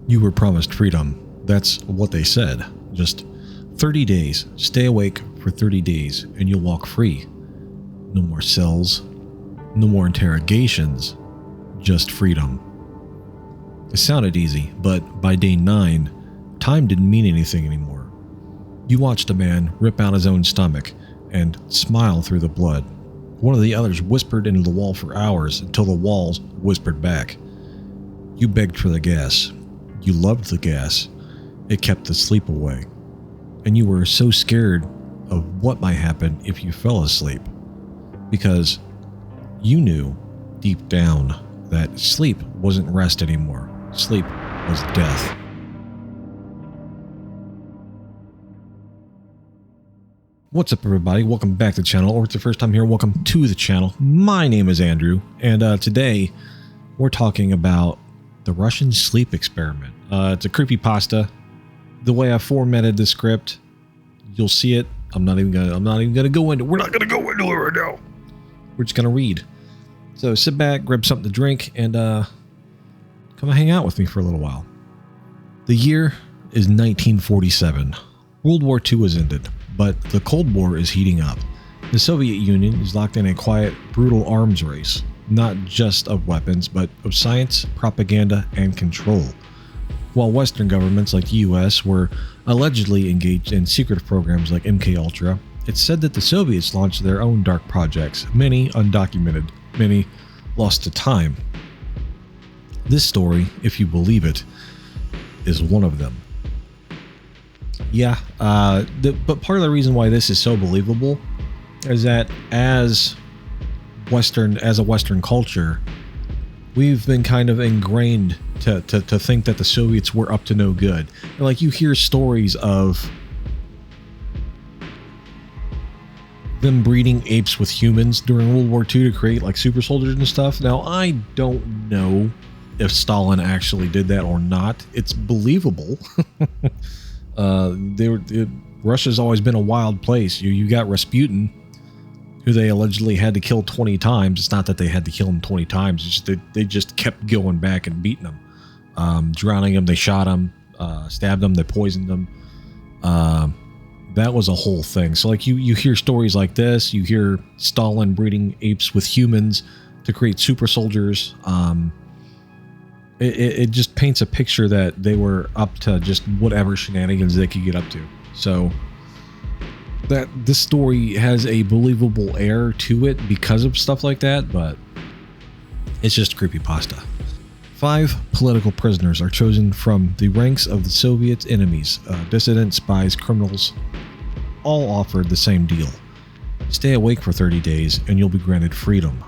You were promised freedom. That's what they said. Just 30 days. Stay awake for 30 days and you'll walk free. No more cells. No more interrogations. Just freedom. It sounded easy, but by day 9, time didn't mean anything anymore. You watched a man rip out his own stomach and smile through the blood. One of the others whispered into the wall for hours until the walls whispered back. You begged for the gas. You loved the gas. It kept the sleep away. And you were so scared of what might happen if you fell asleep. Because you knew deep down that sleep wasn't rest anymore. Sleep was death. What's up, everybody? Welcome back to the channel, or if it's the first time here, welcome to the channel. My name is Andrew, and today we're talking about the Russian sleep experiment. It's a creepypasta. The way I formatted the script, you'll see it. I'm not even gonna go into. We're not gonna go into it right now. We're just gonna read. So sit back, grab something to drink, and come and hang out with me for a little while. The year is 1947. World War II has ended, but the Cold War is heating up. The Soviet Union is locked in a quiet, brutal arms race, not just of weapons, but of science, propaganda, and control. While Western governments like the US were allegedly engaged in secretive programs like MKUltra, it's said that the Soviets launched their own dark projects, many undocumented, many lost to time. This story, if you believe it, is one of them. Yeah, but part of the reason why this is so believable is that as a Western culture, we've been kind of ingrained to think that the Soviets were up to no good. And like, you hear stories of them breeding apes with humans during World War II to create like super soldiers and stuff. Now, I don't know if Stalin actually did that or not. It's believable. Russia's always been a wild place. You got Rasputin, who they allegedly had to kill 20 times. It's not that they had to kill him 20 times. It's just they just kept going back and beating him, drowning him. They shot him, stabbed him. They poisoned him. That was a whole thing. So like you hear stories like this. You hear Stalin breeding apes with humans to create super soldiers. It just paints a picture that they were up to just whatever shenanigans they could get up to. So that this story has a believable air to it because of stuff like that, but it's just creepypasta. 5 political prisoners are chosen from the ranks of the Soviet enemies, dissidents, spies, criminals, all offered the same deal. Stay awake for 30 days and you'll be granted freedom.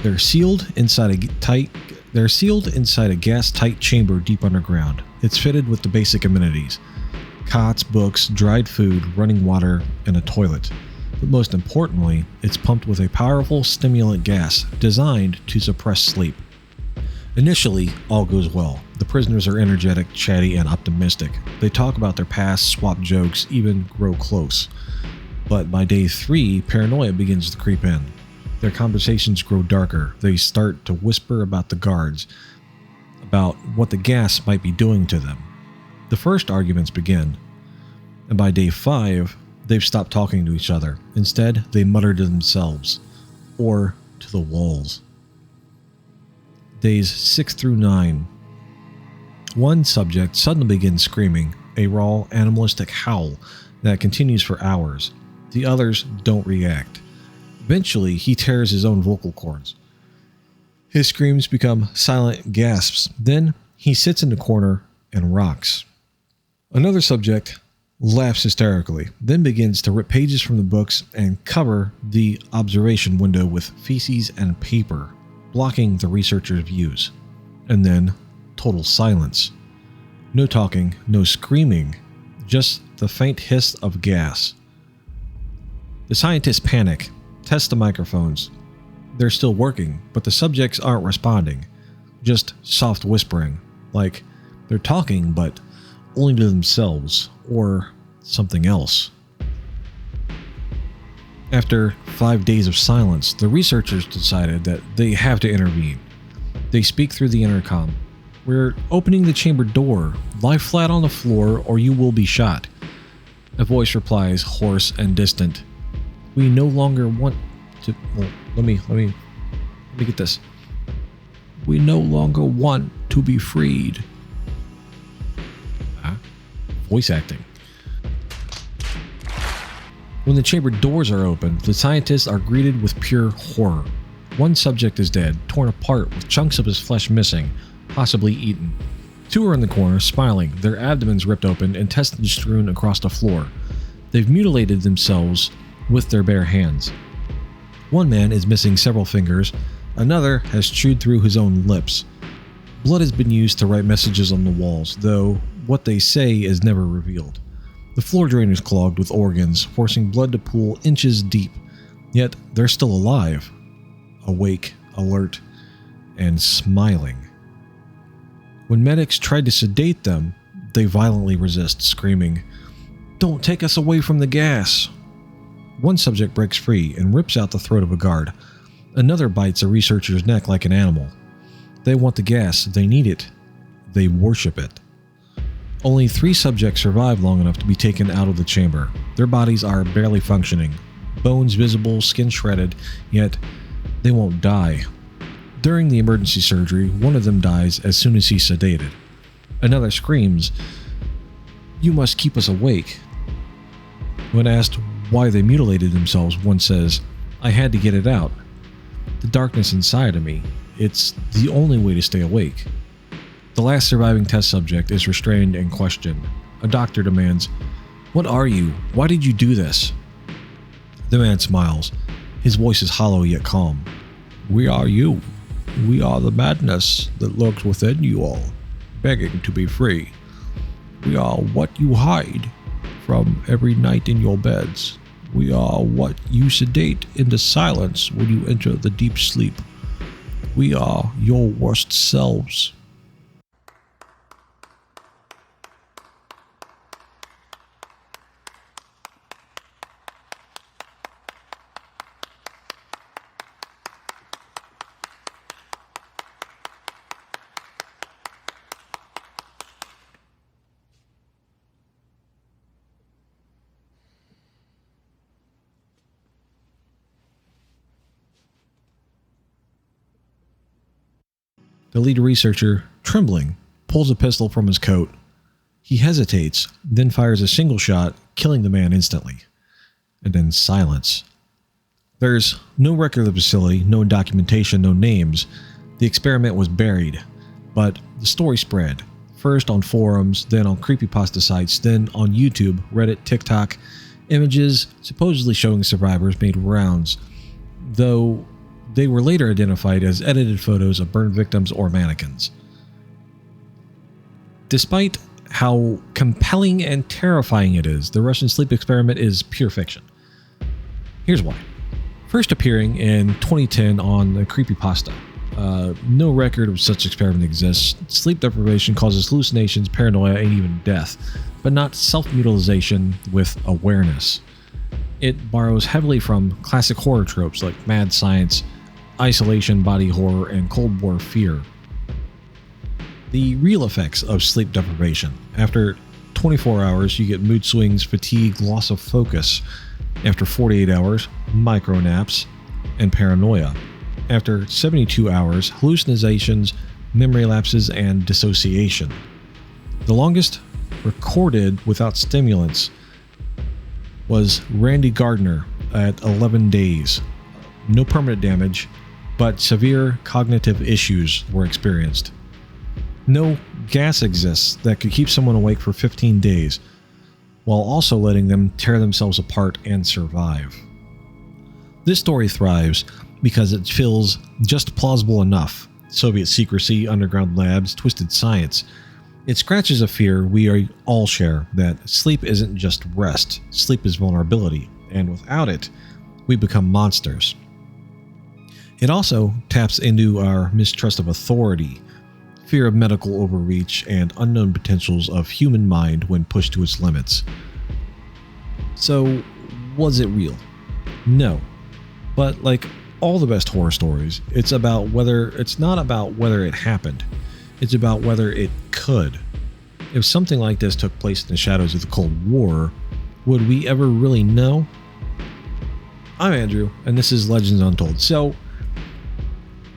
They're sealed inside a gas-tight chamber deep underground. It's fitted with the basic amenities: cots, books, dried food, running water, and a toilet. But most importantly, it's pumped with a powerful stimulant gas designed to suppress sleep. Initially, all goes well. The prisoners are energetic, chatty, and optimistic. They talk about their past, swap jokes, even grow close. But by day 3, paranoia begins to creep in. Their conversations grow darker. They start to whisper about the guards, about what the gas might be doing to them. The first arguments begin, and by day 5, they've stopped talking to each other. Instead, they mutter to themselves, or to the walls. Days 6 through 9. One subject suddenly begins screaming, a raw, animalistic howl that continues for hours. The others don't react. Eventually, he tears his own vocal cords. His screams become silent gasps. Then, he sits in the corner and rocks. Another subject laughs hysterically, then begins to rip pages from the books and cover the observation window with feces and paper, blocking the researcher's views. And then, total silence. No talking, no screaming, just the faint hiss of gas. The scientists panic. Test the microphones. They're still working, but the subjects aren't responding. Just soft whispering, like they're talking, but only to themselves or something else. After 5 days of silence, the researchers decided that they have to intervene. They speak through the intercom. We're opening the chamber door. Lie flat on the floor or you will be shot. A voice replies, hoarse and distant. We no longer want to... Well, let me get this. We no longer want to be freed. Voice acting. When the chamber doors are opened, the scientists are greeted with pure horror. One subject is dead, torn apart with chunks of his flesh missing, possibly eaten. Two are in the corner, smiling, their abdomens ripped open, intestines strewn across the floor. They've mutilated themselves with their bare hands. One man is missing several fingers, another has chewed through his own lips. Blood has been used to write messages on the walls, though what they say is never revealed. The floor drain is clogged with organs, forcing blood to pool inches deep, yet they're still alive, awake, alert, and smiling. When medics tried to sedate them, they violently resist, screaming, "Don't take us away from the gas!" One subject breaks free and rips out the throat of a guard. Another bites a researcher's neck like an animal. They want the gas, they need it, they worship it. Only 3 subjects survive long enough to be taken out of the chamber. Their bodies are barely functioning, bones visible, skin shredded, yet they won't die. During the emergency surgery, one of them dies as soon as he's sedated. Another screams, "You must keep us awake." When asked why they mutilated themselves, one says, "I had to get it out. The darkness inside of me. It's the only way to stay awake." The last surviving test subject is restrained and questioned. A doctor demands, "What are you? Why did you do this?" The man smiles. His voice is hollow yet calm. "We are you. We are the madness that lurks within you all, begging to be free. We are what you hide from every night in your beds. We are what you sedate into silence when you enter the deep sleep. We are your worst selves." The lead researcher, trembling, pulls a pistol from his coat. He hesitates, then fires a single shot, killing the man instantly. And then silence. There's no record of the facility, no documentation, no names. The experiment was buried, but the story spread. First on forums, then on creepypasta sites, then on YouTube, Reddit, TikTok. Images supposedly showing survivors made rounds, though they were later identified as edited photos of burned victims or mannequins. Despite how compelling and terrifying it is, the Russian sleep experiment is pure fiction. Here's why. First appearing in 2010 on the creepypasta. No record of such experiment exists. Sleep deprivation causes hallucinations, paranoia, and even death, but not self-mutilation with awareness. It borrows heavily from classic horror tropes like mad science, isolation, body horror, and Cold War fear. The real effects of sleep deprivation. After 24 hours, you get mood swings, fatigue, loss of focus. After 48 hours, micronaps, and paranoia. After 72 hours, hallucinations, memory lapses, and dissociation. The longest recorded without stimulants was Randy Gardner at 11 days. No permanent damage, but severe cognitive issues were experienced. No gas exists that could keep someone awake for 15 days, while also letting them tear themselves apart and survive. This story thrives because it feels just plausible enough. Soviet secrecy, underground labs, twisted science. It scratches a fear we all share that sleep isn't just rest, sleep is vulnerability, and without it, we become monsters. It also taps into our mistrust of authority, fear of medical overreach, and unknown potentials of human mind when pushed to its limits. So, was it real? No. But like all the best horror stories, it's not about whether it happened. It's about whether it could. If something like this took place in the shadows of the Cold War, would we ever really know? I'm Andrew, and this is Legends Untold. So,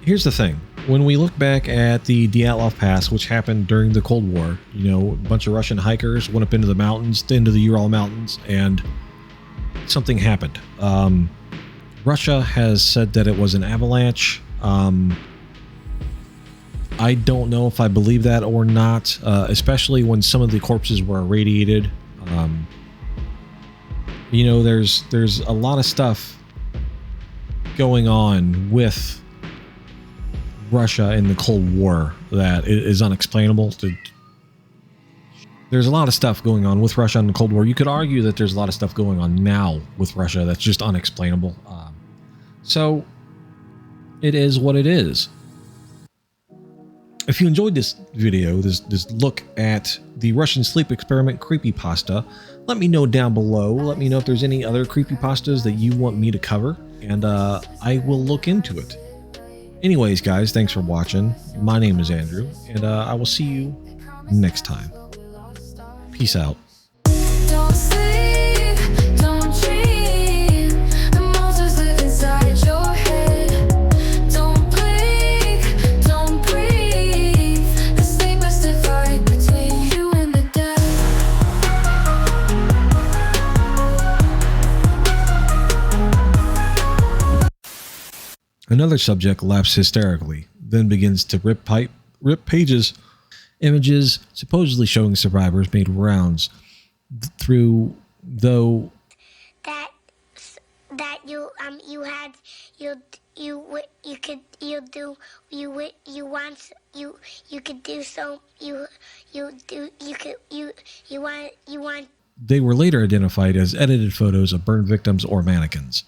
here's the thing. When we look back at the Dyatlov Pass, which happened during the Cold War, you know, a bunch of Russian hikers went up into the mountains, into the Ural Mountains, and something happened. Russia has said that it was an avalanche. I don't know if I believe that or not, especially when some of the corpses were irradiated. You know, there's a lot of stuff going on with Russia in the Cold War that is unexplainable. There's a lot of stuff going on with Russia in the Cold War. You could argue that there's a lot of stuff going on now with Russia that's just unexplainable. So it is what it is. If you enjoyed this video, this look at the Russian sleep experiment creepypasta, let me know down below. Let me know if there's any other creepypastas that you want me to cover, and I will look into it. Anyways, guys, thanks for watching. My name is Andrew, and I will see you next time. Peace out. Don't sleep, don't dream. The monsters live inside your head. Don't blink, don't breathe. The sleep is divided between you and the dead. Another subject laughs hysterically, then begins to rip pages. Images supposedly showing survivors made rounds through, though that you they were later identified as edited photos of burned victims or mannequins.